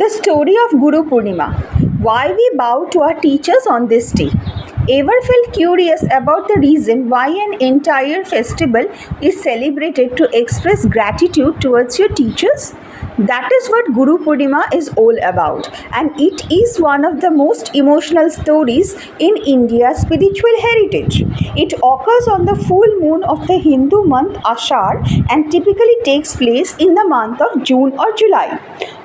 The story of Guru Purnima. Why we bow to our teachers on this day. Ever felt curious about the reason why an entire festival is celebrated to express gratitude towards your teachers? That is what Guru Purnima is all about, and it is one of the most emotional stories in India's spiritual heritage. It occurs on the full moon of the Hindu month Ashar and typically takes place in the month of June or July.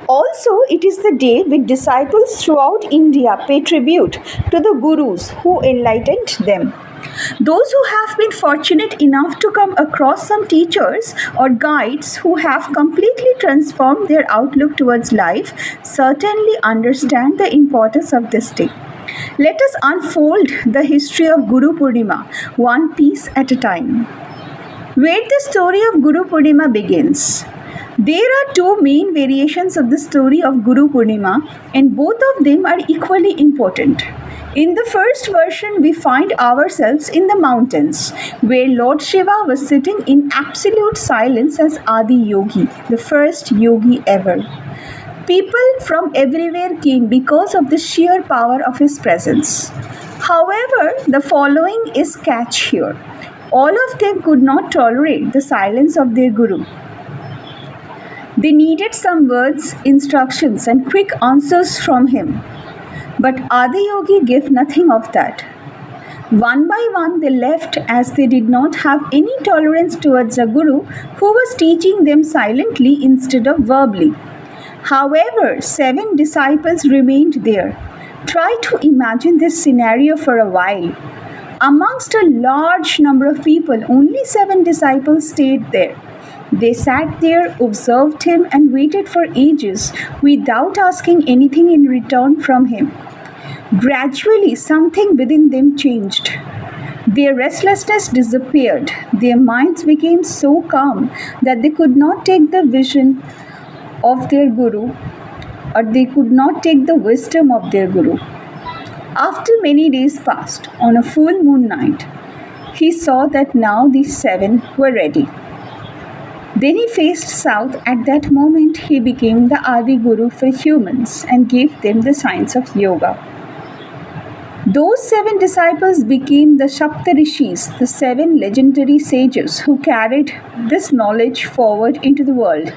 Also, it is the day when disciples throughout India pay tribute to the gurus who enlightened them. Those who have been fortunate enough to come across some teachers or guides who have completely transformed their outlook towards life certainly understand the importance of this day. Let us unfold the history of Guru Purnima, one piece at a time. Where the story of Guru Purnima begins. There are two main variations of the story of Guru Purnima, and both of them are equally important. In the first version, we find ourselves in the mountains, where Lord Shiva was sitting in absolute silence as Adi Yogi, the first yogi ever. People from everywhere came because of the sheer power of his presence. However, the following is catch here. All of them could not tolerate the silence of their Guru. They needed some words, instructions, and quick answers from him. But Adi Yogi gave nothing of that. One by one they left as they did not have any tolerance towards a guru who was teaching them silently instead of verbally. However, 7 disciples remained there. Try to imagine this scenario for a while. Amongst a large number of people, only 7 disciples stayed there. They sat there, observed him, and waited for ages without asking anything in return from him. Gradually, something within them changed. Their restlessness disappeared. Their minds became so calm that they could not take the vision of their Guru, or they could not take the wisdom of their Guru. After many days passed, on a full moon night, he saw that now these 7 were ready. Then he faced south. At that moment, he became the Adi Guru for humans and gave them the science of yoga. Those 7 disciples became the Saptarishis, the 7 legendary sages who carried this knowledge forward into the world.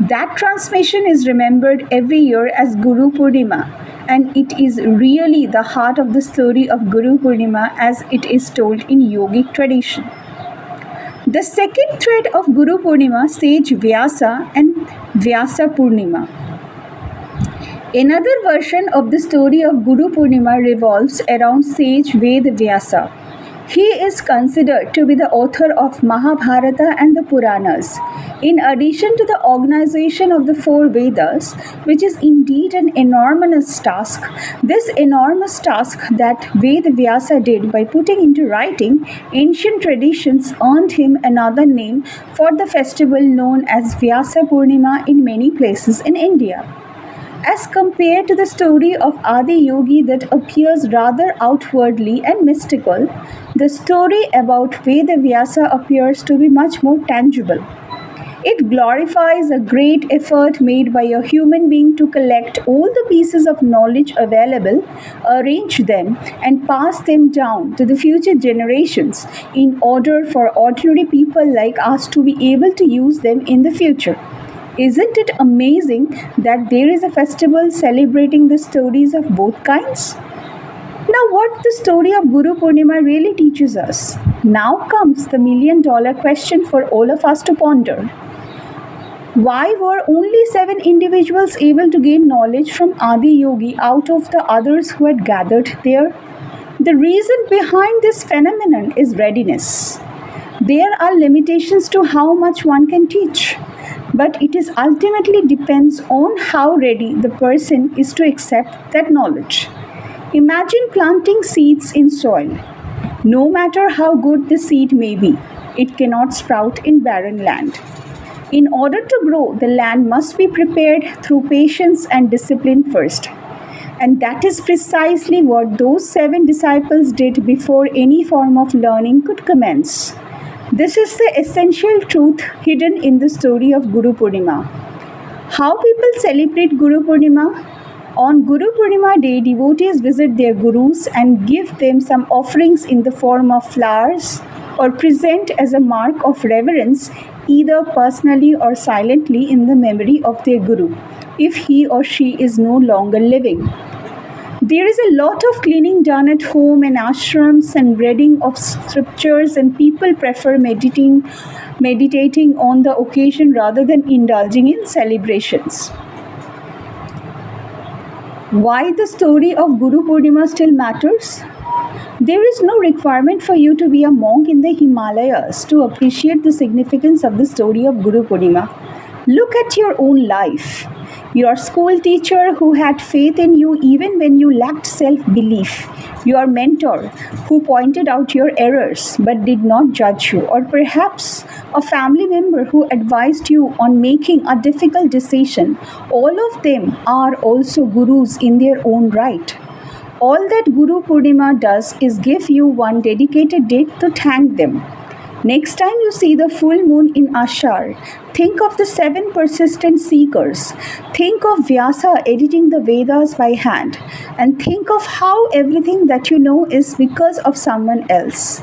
That transmission is remembered every year as Guru Purnima, and it is really the heart of the story of Guru Purnima as it is told in yogic tradition. The second thread of Guru Purnima, sage Vyasa and Vyasa Purnima. Another version of the story of Guru Purnima revolves around sage Ved Vyasa. He is considered to be the author of Mahabharata and the Puranas. In addition to the organization of the 4 Vedas, which is indeed an enormous task, this enormous task that Ved Vyasa did by putting into writing ancient traditions earned him another name for the festival known as Vyasa Purnima in many places in India. As compared to the story of Adi Yogi that appears rather outwardly and mystical, the story about Veda Vyasa appears to be much more tangible. It glorifies a great effort made by a human being to collect all the pieces of knowledge available, arrange them, and pass them down to the future generations in order for ordinary people like us to be able to use them in the future. Isn't it amazing that there is a festival celebrating the stories of both kinds? Now, what the story of Guru Purnima really teaches us? Now comes the $1,000,000 question for all of us to ponder. Why were only 7 individuals able to gain knowledge from Adi Yogi out of the others who had gathered there? The reason behind this phenomenon is readiness. There are limitations to how much one can teach, but it is ultimately depends on how ready the person is to accept that knowledge. Imagine planting seeds in soil. No matter how good the seed may be, it cannot sprout in barren land. In order to grow, the land must be prepared through patience and discipline first. And that is precisely what those 7 disciples did before any form of learning could commence. This is the essential truth hidden in the story of Guru Purnima. How people celebrate Guru Purnima? On Guru Purnima day, devotees visit their gurus and give them some offerings in the form of flowers or present as a mark of reverence, either personally or silently in the memory of their guru, if he or she is no longer living. There is a lot of cleaning done at home and ashrams and reading of scriptures, and people prefer meditating on the occasion rather than indulging in celebrations. Why the story of Guru Purnima still matters? There is no requirement for you to be a monk in the Himalayas to appreciate the significance of the story of Guru Purnima. Look at your own life. Your school teacher who had faith in you even when you lacked self belief. Your mentor who pointed out your errors but did not judge you. Or perhaps a family member who advised you on making a difficult decision. All of them are also gurus in their own right. All that Guru Purnima does is give you one dedicated date to thank them. Next time you see the full moon in Ashar, think of the 7 persistent seekers. Think of Vyasa editing the Vedas by hand. And think of how everything that you know is because of someone else.